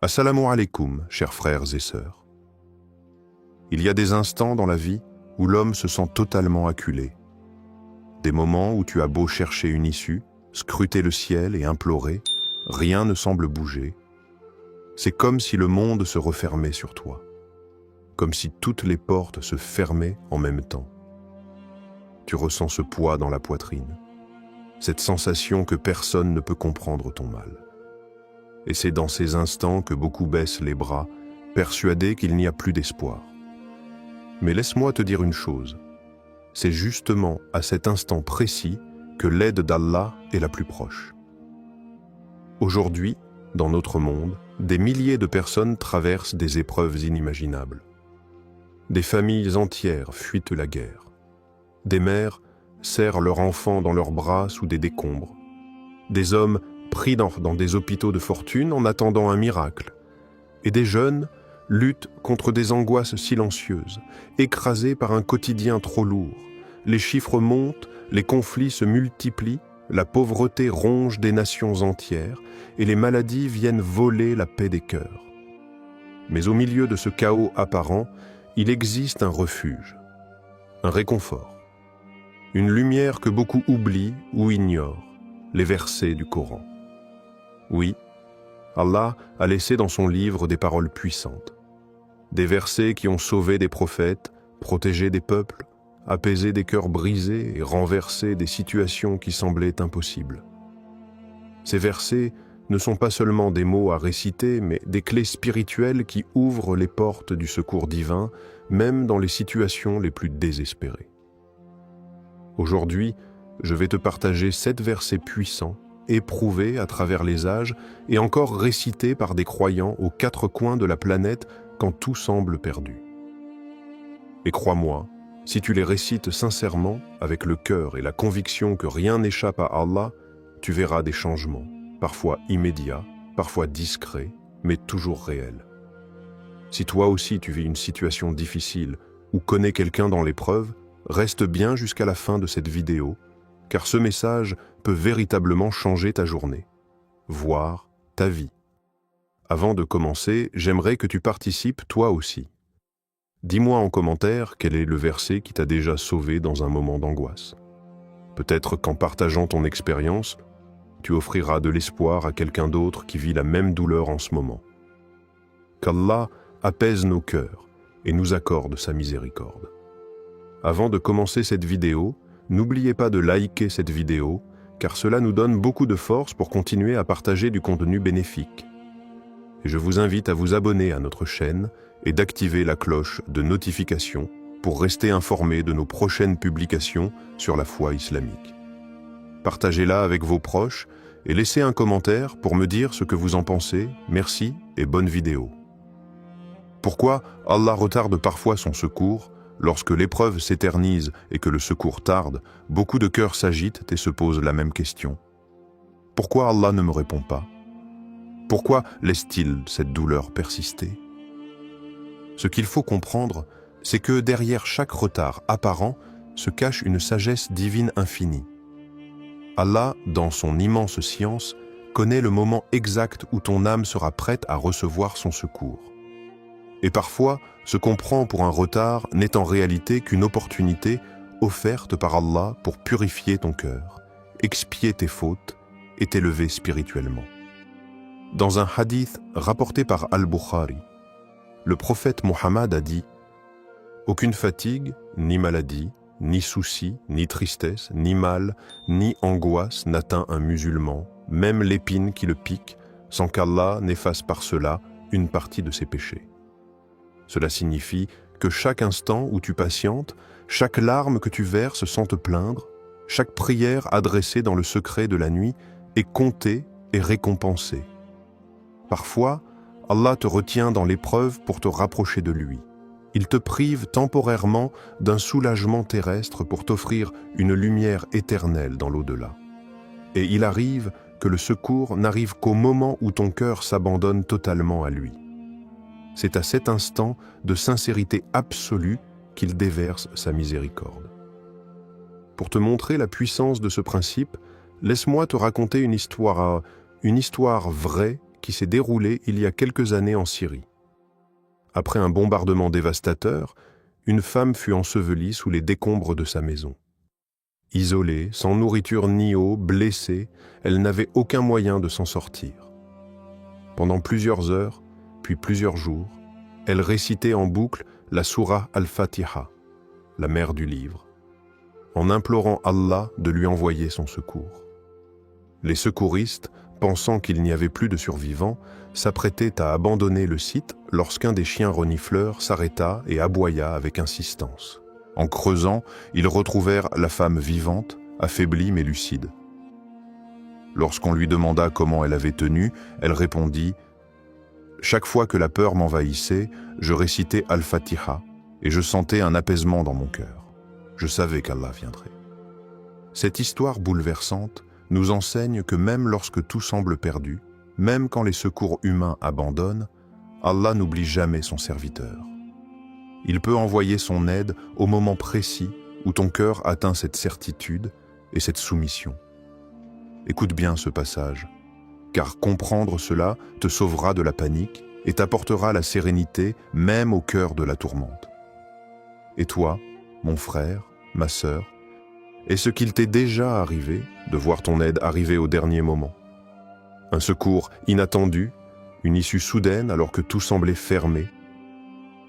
Assalamu alaikum, chers frères et sœurs. Il y a des instants dans la vie où l'homme se sent totalement acculé. Des moments où tu as beau chercher une issue, scruter le ciel et implorer, rien ne semble bouger. C'est comme si le monde se refermait sur toi, comme si toutes les portes se fermaient en même temps. Tu ressens ce poids dans la poitrine, cette sensation que personne ne peut comprendre ton mal. Et c'est dans ces instants que beaucoup baissent les bras, persuadés qu'il n'y a plus d'espoir. Mais laisse-moi te dire une chose, c'est justement à cet instant précis que l'aide d'Allah est la plus proche. Aujourd'hui, dans notre monde, des milliers de personnes traversent des épreuves inimaginables. Des familles entières fuient la guerre. Des mères serrent leurs enfants dans leurs bras sous des décombres. Des hommes pris dans des hôpitaux de fortune en attendant un miracle. Et des jeunes luttent contre des angoisses silencieuses, écrasés par un quotidien trop lourd. Les chiffres montent, les conflits se multiplient, la pauvreté ronge des nations entières et les maladies viennent voler la paix des cœurs. Mais au milieu de ce chaos apparent, il existe un refuge, un réconfort, une lumière que beaucoup oublient ou ignorent, les versets du Coran. Oui, Allah a laissé dans son livre des paroles puissantes, des versets qui ont sauvé des prophètes, protégé des peuples, apaisé des cœurs brisés et renversé des situations qui semblaient impossibles. Ces versets ne sont pas seulement des mots à réciter, mais des clés spirituelles qui ouvrent les portes du secours divin, même dans les situations les plus désespérées. Aujourd'hui, je vais te partager 7 versets puissants, éprouvés à travers les âges et encore récités par des croyants aux 4 coins de la planète quand tout semble perdu. Et crois-moi, si tu les récites sincèrement, avec le cœur et la conviction que rien n'échappe à Allah, tu verras des changements, parfois immédiats, parfois discrets, mais toujours réels. Si toi aussi tu vis une situation difficile ou connais quelqu'un dans l'épreuve, reste bien jusqu'à la fin de cette vidéo, car ce message peut véritablement changer ta journée, voire ta vie. Avant de commencer, j'aimerais que tu participes toi aussi. Dis-moi en commentaire quel est le verset qui t'a déjà sauvé dans un moment d'angoisse. Peut-être qu'en partageant ton expérience, tu offriras de l'espoir à quelqu'un d'autre qui vit la même douleur en ce moment. Qu'Allah apaise nos cœurs et nous accorde sa miséricorde. Avant de commencer cette vidéo, n'oubliez pas de liker cette vidéo, car cela nous donne beaucoup de force pour continuer à partager du contenu bénéfique. Et je vous invite à vous abonner à notre chaîne et d'activer la cloche de notification pour rester informé de nos prochaines publications sur la foi islamique. Partagez-la avec vos proches et laissez un commentaire pour me dire ce que vous en pensez. Merci et bonne vidéo. Pourquoi Allah retarde parfois son secours? Lorsque l'épreuve s'éternise et que le secours tarde, beaucoup de cœurs s'agitent et se posent la même question. Pourquoi Allah ne me répond pas? Pourquoi laisse-t-il cette douleur persister? Ce qu'il faut comprendre, c'est que derrière chaque retard apparent se cache une sagesse divine infinie. Allah, dans son immense science, connaît le moment exact où ton âme sera prête à recevoir son secours. Et parfois, ce qu'on prend pour un retard n'est en réalité qu'une opportunité offerte par Allah pour purifier ton cœur, expier tes fautes et t'élever spirituellement. Dans un hadith rapporté par Al-Bukhari, le prophète Mohammed a dit « Aucune fatigue, ni maladie, ni souci, ni tristesse, ni mal, ni angoisse n'atteint un musulman, même l'épine qui le pique, sans qu'Allah n'efface par cela une partie de ses péchés. » Cela signifie que chaque instant où tu patientes, chaque larme que tu verses sans te plaindre, chaque prière adressée dans le secret de la nuit est comptée et récompensée. Parfois, Allah te retient dans l'épreuve pour te rapprocher de lui. Il te prive temporairement d'un soulagement terrestre pour t'offrir une lumière éternelle dans l'au-delà. Et il arrive que le secours n'arrive qu'au moment où ton cœur s'abandonne totalement à lui. C'est à cet instant de sincérité absolue qu'il déverse sa miséricorde. Pour te montrer la puissance de ce principe, laisse-moi te raconter une histoire vraie qui s'est déroulée il y a quelques années en Syrie. Après un bombardement dévastateur, une femme fut ensevelie sous les décombres de sa maison. Isolée, sans nourriture ni eau, blessée, elle n'avait aucun moyen de s'en sortir. Pendant plusieurs heures, puis plusieurs jours, elle récitait en boucle la sourate Al-Fatiha, la mère du livre, en implorant Allah de lui envoyer son secours. Les secouristes, pensant qu'il n'y avait plus de survivants, s'apprêtaient à abandonner le site lorsqu'un des chiens renifleurs s'arrêta et aboya avec insistance. En creusant, ils retrouvèrent la femme vivante, affaiblie mais lucide. Lorsqu'on lui demanda comment elle avait tenu, elle répondit « Chaque fois que la peur m'envahissait, je récitais Al-Fatiha et je sentais un apaisement dans mon cœur. Je savais qu'Allah viendrait. » Cette histoire bouleversante nous enseigne que même lorsque tout semble perdu, même quand les secours humains abandonnent, Allah n'oublie jamais son serviteur. Il peut envoyer son aide au moment précis où ton cœur atteint cette certitude et cette soumission. Écoute bien ce passage, car comprendre cela te sauvera de la panique et t'apportera la sérénité même au cœur de la tourmente. Et toi, mon frère, ma sœur, est-ce qu'il t'est déjà arrivé de voir ton aide arriver au dernier moment? Un secours inattendu, une issue soudaine alors que tout semblait fermé?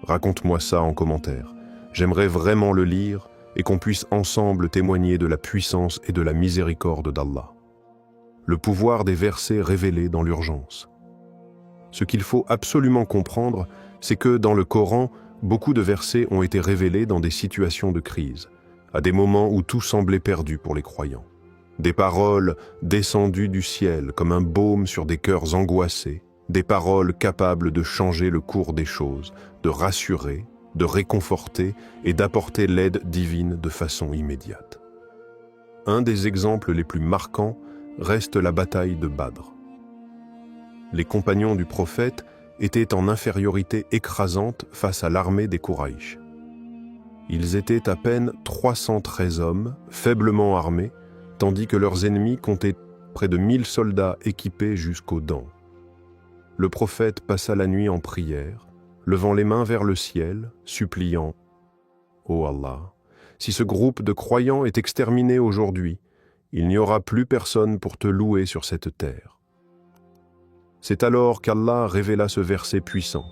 Raconte-moi ça en commentaire. J'aimerais vraiment le lire et qu'on puisse ensemble témoigner de la puissance et de la miséricorde d'Allah. Le pouvoir des versets révélés dans l'urgence. Ce qu'il faut absolument comprendre, c'est que dans le Coran, beaucoup de versets ont été révélés dans des situations de crise, à des moments où tout semblait perdu pour les croyants. Des paroles descendues du ciel comme un baume sur des cœurs angoissés, des paroles capables de changer le cours des choses, de rassurer, de réconforter et d'apporter l'aide divine de façon immédiate. Un des exemples les plus marquants reste la bataille de Badr. Les compagnons du prophète étaient en infériorité écrasante face à l'armée des Quraïsh. Ils étaient à peine 313 hommes, faiblement armés, tandis que leurs ennemis comptaient près de 1000 soldats équipés jusqu'aux dents. Le prophète passa la nuit en prière, levant les mains vers le ciel, suppliant « Ô Allah, si ce groupe de croyants est exterminé aujourd'hui, il n'y aura plus personne pour te louer sur cette terre. » C'est alors qu'Allah révéla ce verset puissant.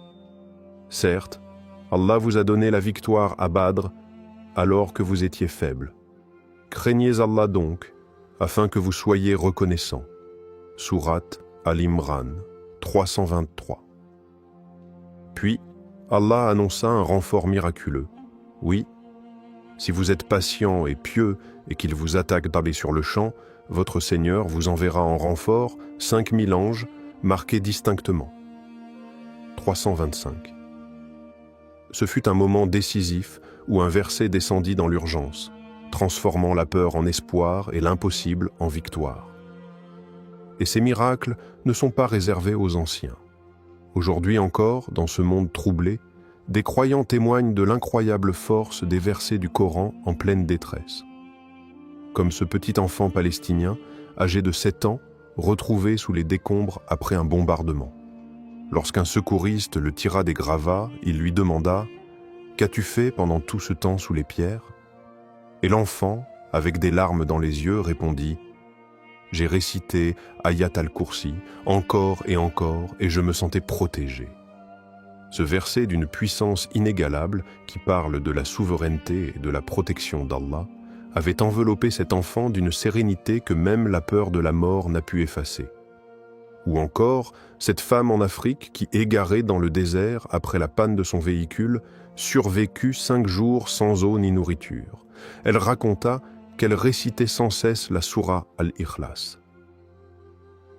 Certes, Allah vous a donné la victoire à Badr alors que vous étiez faibles. Craignez Allah donc, afin que vous soyez reconnaissants. Sourate Al-Imran 323. Puis, Allah annonça un renfort miraculeux. Oui, si vous êtes patient et pieux et qu'il vous attaque d'arber sur le champ, votre Seigneur vous enverra en renfort 5000 anges marqués distinctement. 325. Ce fut un moment décisif où un verset descendit dans l'urgence, transformant la peur en espoir et l'impossible en victoire. Et ces miracles ne sont pas réservés aux anciens. Aujourd'hui encore, dans ce monde troublé, des croyants témoignent de l'incroyable force des versets du Coran en pleine détresse. Comme ce petit enfant palestinien, âgé de 7 ans, retrouvé sous les décombres après un bombardement. Lorsqu'un secouriste le tira des gravats, il lui demanda « Qu'as-tu fait pendant tout ce temps sous les pierres ?» Et l'enfant, avec des larmes dans les yeux, répondit « J'ai récité Ayat al-Kursi encore et je me sentais protégé. » Ce verset d'une puissance inégalable qui parle de la souveraineté et de la protection d'Allah avait enveloppé cet enfant d'une sérénité que même la peur de la mort n'a pu effacer. Ou encore, cette femme en Afrique qui, égarée dans le désert après la panne de son véhicule, survécut 5 jours sans eau ni nourriture. Elle raconta qu'elle récitait sans cesse la sourate Al-Ikhlas.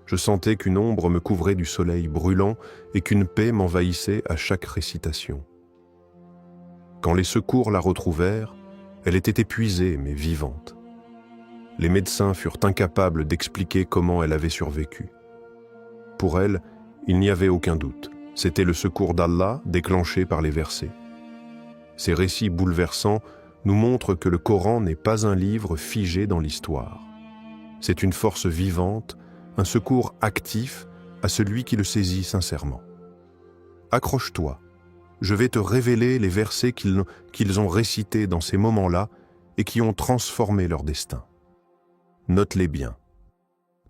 Je sentais qu'une ombre me couvrait du soleil brûlant et qu'une paix m'envahissait à chaque récitation. Quand les secours la retrouvèrent, elle était épuisée mais vivante. Les médecins furent incapables d'expliquer comment elle avait survécu. Pour elle, il n'y avait aucun doute. C'était le secours d'Allah déclenché par les versets. Ces récits bouleversants nous montrent que le Coran n'est pas un livre figé dans l'histoire. C'est une force vivante, un secours actif à celui qui le saisit sincèrement. Accroche-toi, je vais te révéler les versets qu'ils ont récités dans ces moments-là et qui ont transformé leur destin. Note-les bien.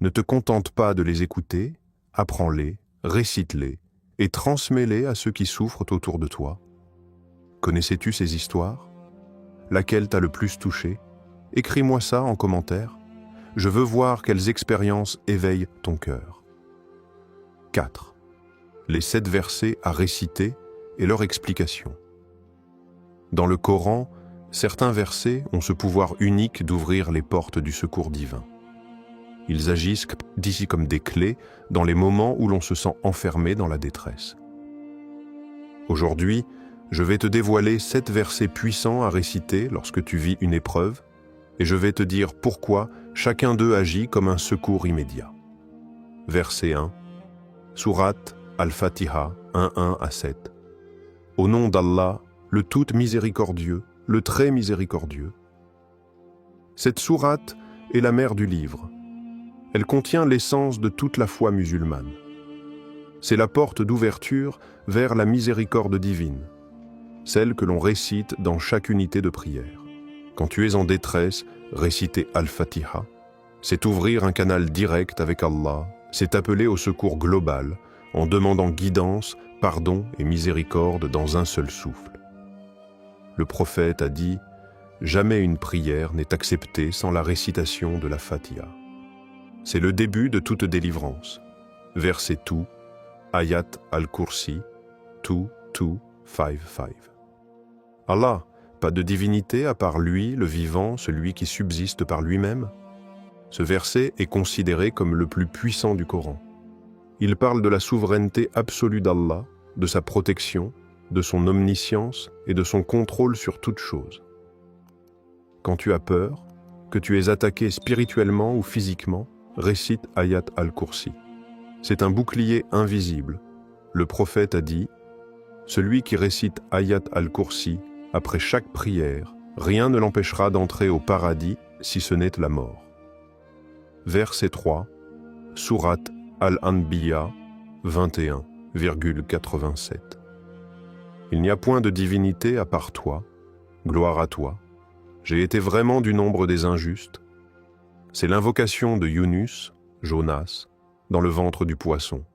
Ne te contente pas de les écouter, apprends-les, récite-les et transmets-les à ceux qui souffrent autour de toi. Connaissais-tu ces histoires? Laquelle t'a le plus touché? Écris-moi ça en commentaire. Je veux voir quelles expériences éveillent ton cœur. 4. Les 7 versets à réciter et leur explication. Dans le Coran, certains versets ont ce pouvoir unique d'ouvrir les portes du secours divin. Ils agissent d'ici comme des clés dans les moments où l'on se sent enfermé dans la détresse. Aujourd'hui, je vais te dévoiler 7 versets puissants à réciter lorsque tu vis une épreuve, et je vais te dire pourquoi chacun d'eux agit comme un secours immédiat. Verset 1, Sourate Al-Fatiha 1-1 à 7. Au nom d'Allah, le tout miséricordieux, le très miséricordieux. Cette sourate est la mère du livre. Elle contient l'essence de toute la foi musulmane. C'est la porte d'ouverture vers la miséricorde divine, celle que l'on récite dans chaque unité de prière. Quand tu es en détresse, réciter Al-Fatiha, c'est ouvrir un canal direct avec Allah, c'est appeler au secours global en demandant guidance, pardon et miséricorde dans un seul souffle. Le prophète a dit « Jamais une prière n'est acceptée sans la récitation de la Fatiha ». C'est le début de toute délivrance. Verset 2, Ayat al-Kursi 2-2-5-5. Allah, pas de divinité à part lui, le vivant, celui qui subsiste par lui-même. Ce verset est considéré comme le plus puissant du Coran. Il parle de la souveraineté absolue d'Allah, de sa protection, de son omniscience et de son contrôle sur toute chose. Quand tu as peur, que tu es attaqué spirituellement ou physiquement, récite Ayat al-Kursi. C'est un bouclier invisible. Le prophète a dit « Celui qui récite Ayat al-Kursi après chaque prière, rien ne l'empêchera d'entrer au paradis si ce n'est la mort. » Verset 3, Sourate Al-Anbiya 21,87. Il n'y a point de divinité à part toi, gloire à toi. J'ai été vraiment du nombre des injustes. C'est l'invocation de Yunus, Jonas, dans le ventre du poisson.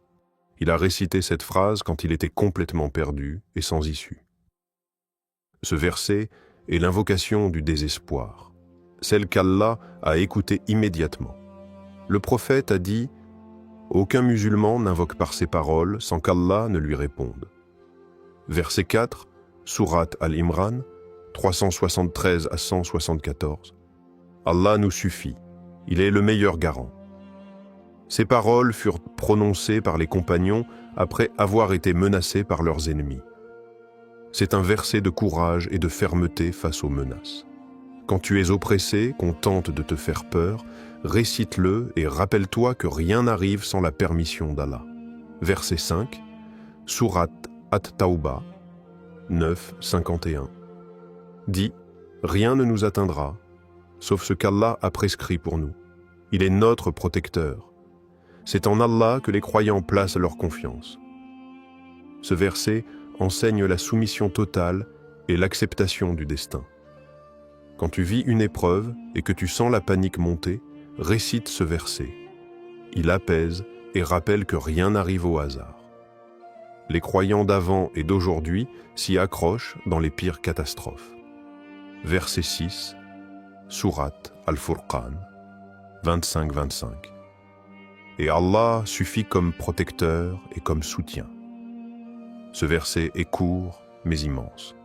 Il a récité cette phrase quand il était complètement perdu et sans issue. Ce verset est l'invocation du désespoir, celle qu'Allah a écoutée immédiatement. Le prophète a dit « Aucun musulman n'invoque par ces paroles sans qu'Allah ne lui réponde. » Verset 4, Sourate Al-Imran, 373 à 174. Allah nous suffit, il est le meilleur garant. Ces paroles furent prononcées par les compagnons après avoir été menacés par leurs ennemis. C'est un verset de courage et de fermeté face aux menaces. Quand tu es oppressé, qu'on tente de te faire peur, récite-le et rappelle-toi que rien n'arrive sans la permission d'Allah. Verset 5, Sourate At-Tawbah 9-51. Dis, rien ne nous atteindra, sauf ce qu'Allah a prescrit pour nous. Il est notre protecteur. C'est en Allah que les croyants placent leur confiance. Ce verset enseigne la soumission totale et l'acceptation du destin. Quand tu vis une épreuve et que tu sens la panique monter, récite ce verset. Il apaise et rappelle que rien n'arrive au hasard. Les croyants d'avant et d'aujourd'hui s'y accrochent dans les pires catastrophes. Verset 6, Sourate Al-Furqan 25-25. Et Allah suffit comme protecteur et comme soutien. Ce verset est court, mais immense.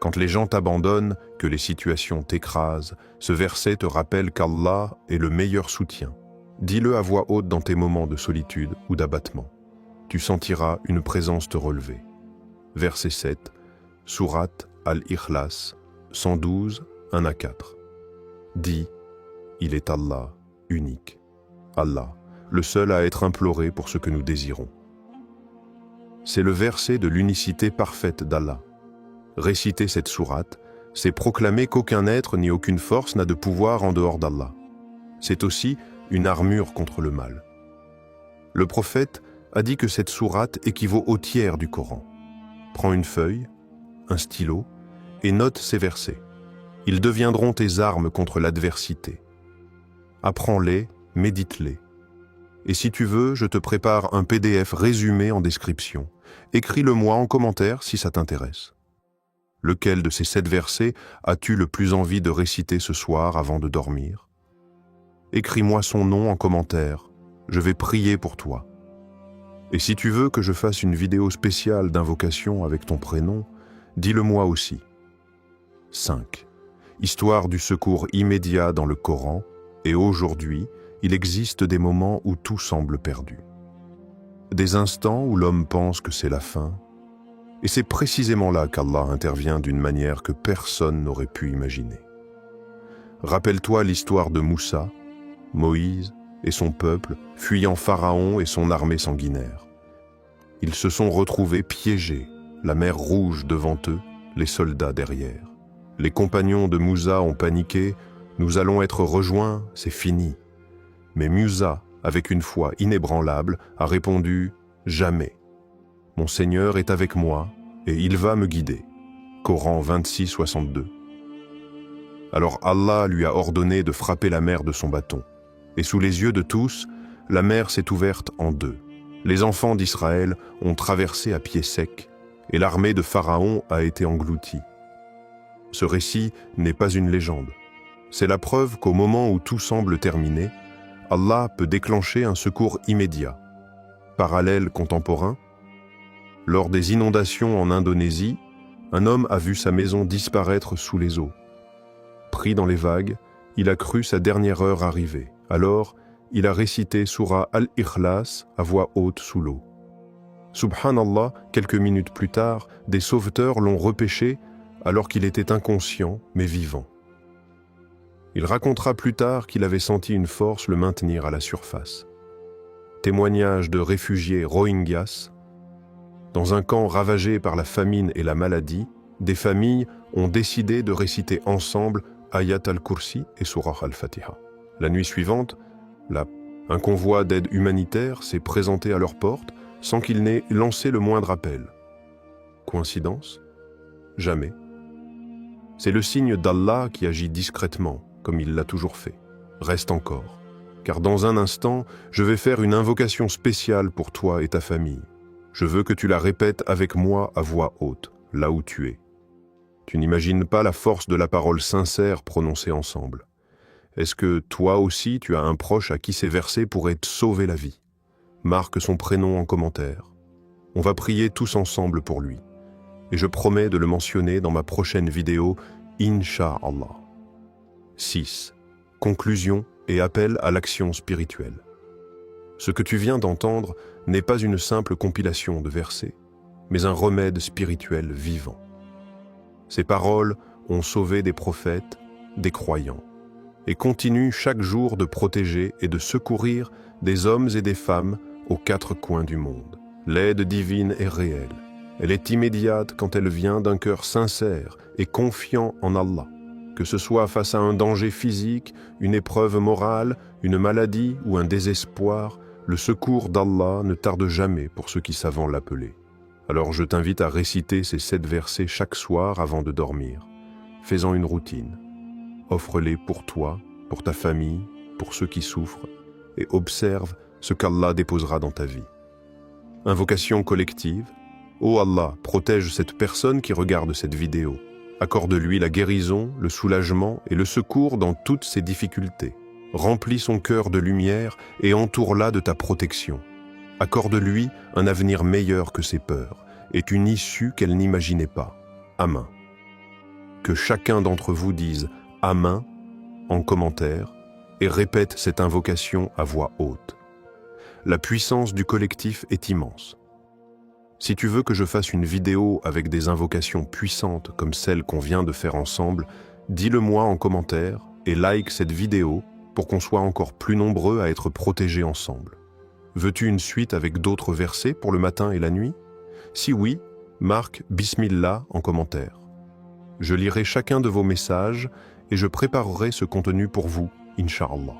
Quand les gens t'abandonnent, que les situations t'écrasent, ce verset te rappelle qu'Allah est le meilleur soutien. Dis-le à voix haute dans tes moments de solitude ou d'abattement. Tu sentiras une présence te relever. Verset 7, Sourate Al-Ikhlas 112, 1 à 4. Dis, il est Allah, unique. Allah, le seul à être imploré pour ce que nous désirons. C'est le verset de l'unicité parfaite d'Allah. Réciter cette sourate, c'est proclamer qu'aucun être ni aucune force n'a de pouvoir en dehors d'Allah. C'est aussi une armure contre le mal. Le prophète a dit que cette sourate équivaut au tiers du Coran. Prends une feuille, un stylo, et note ces versets. Ils deviendront tes armes contre l'adversité. Apprends-les, médite-les. Et si tu veux, je te prépare un PDF résumé en description. Écris-le-moi en commentaire si ça t'intéresse. Lequel de ces 7 versets as-tu le plus envie de réciter ce soir avant de dormir? Écris-moi son nom en commentaire. Je vais prier pour toi. Et si tu veux que je fasse une vidéo spéciale d'invocation avec ton prénom, dis-le-moi aussi. 5. Histoire du secours immédiat dans le Coran, et aujourd'hui, il existe des moments où tout semble perdu. Des instants où l'homme pense que c'est la fin, et c'est précisément là qu'Allah intervient d'une manière que personne n'aurait pu imaginer. Rappelle-toi l'histoire de Moussa, Moïse et son peuple fuyant Pharaon et son armée sanguinaire. Ils se sont retrouvés piégés, la mer Rouge devant eux, les soldats derrière. Les compagnons de Moussa ont paniqué, « Nous allons être rejoints, c'est fini ». Mais Moussa, avec une foi inébranlable, a répondu « Jamais. Mon Seigneur est avec moi et il va me guider ». Coran 26, 62. Alors Allah lui a ordonné de frapper la mer de son bâton. Et sous les yeux de tous, la mer s'est ouverte en 2. Les enfants d'Israël ont traversé à pied sec et l'armée de Pharaon a été engloutie. Ce récit n'est pas une légende. C'est la preuve qu'au moment où tout semble terminé, Allah peut déclencher un secours immédiat. Parallèle contemporain, lors des inondations en Indonésie, un homme a vu sa maison disparaître sous les eaux. Pris dans les vagues, il a cru sa dernière heure arriver. Alors, il a récité Sourate Al-Ikhlas à voix haute sous l'eau. Subhanallah, quelques minutes plus tard, des sauveteurs l'ont repêché alors qu'il était inconscient mais vivant. Il racontera plus tard qu'il avait senti une force le maintenir à la surface. Témoignage de réfugiés Rohingyas. Dans un camp ravagé par la famine et la maladie, des familles ont décidé de réciter ensemble Ayat al-Kursi et Surah al-Fatiha. La nuit suivante, un convoi d'aide humanitaire s'est présenté à leur porte sans qu'il n'ait lancé le moindre appel. Coïncidence? Jamais. C'est le signe d'Allah qui agit discrètement, comme il l'a toujours fait. Reste encore, car dans un instant, je vais faire une invocation spéciale pour toi et ta famille. Je veux que tu la répètes avec moi à voix haute, là où tu es. Tu n'imagines pas la force de la parole sincère prononcée ensemble. Est-ce que toi aussi tu as un proche à qui ces versets pourraient te sauver la vie? Marque son prénom en commentaire. On va prier tous ensemble pour lui. Et je promets de le mentionner dans ma prochaine vidéo, Inch'Allah. 6. Conclusion et appel à l'action spirituelle. Ce que tu viens d'entendre n'est pas une simple compilation de versets, mais un remède spirituel vivant. Ces paroles ont sauvé des prophètes, des croyants, et continuent chaque jour de protéger et de secourir des hommes et des femmes aux 4 coins du monde. L'aide divine est réelle. Elle est immédiate quand elle vient d'un cœur sincère et confiant en Allah. Que ce soit face à un danger physique, une épreuve morale, une maladie ou un désespoir, le secours d'Allah ne tarde jamais pour ceux qui savent l'appeler. Alors je t'invite à réciter ces 7 versets chaque soir avant de dormir. Fais-en une routine. Offre-les pour toi, pour ta famille, pour ceux qui souffrent, et observe ce qu'Allah déposera dans ta vie. Invocation collective. Ô Allah, protège cette personne qui regarde cette vidéo. Accorde-lui la guérison, le soulagement et le secours dans toutes ses difficultés. Remplis son cœur de lumière et entoure-la de ta protection. Accorde-lui un avenir meilleur que ses peurs et une issue qu'elle n'imaginait pas. Amen. Que chacun d'entre vous dise « Amen » en commentaire et répète cette invocation à voix haute. La puissance du collectif est immense. Si tu veux que je fasse une vidéo avec des invocations puissantes comme celle qu'on vient de faire ensemble, dis-le-moi en commentaire et like cette vidéo pour qu'on soit encore plus nombreux à être protégés ensemble. Veux-tu une suite avec d'autres versets pour le matin et la nuit? Si oui, marque Bismillah en commentaire. Je lirai chacun de vos messages et je préparerai ce contenu pour vous, Inch'Allah.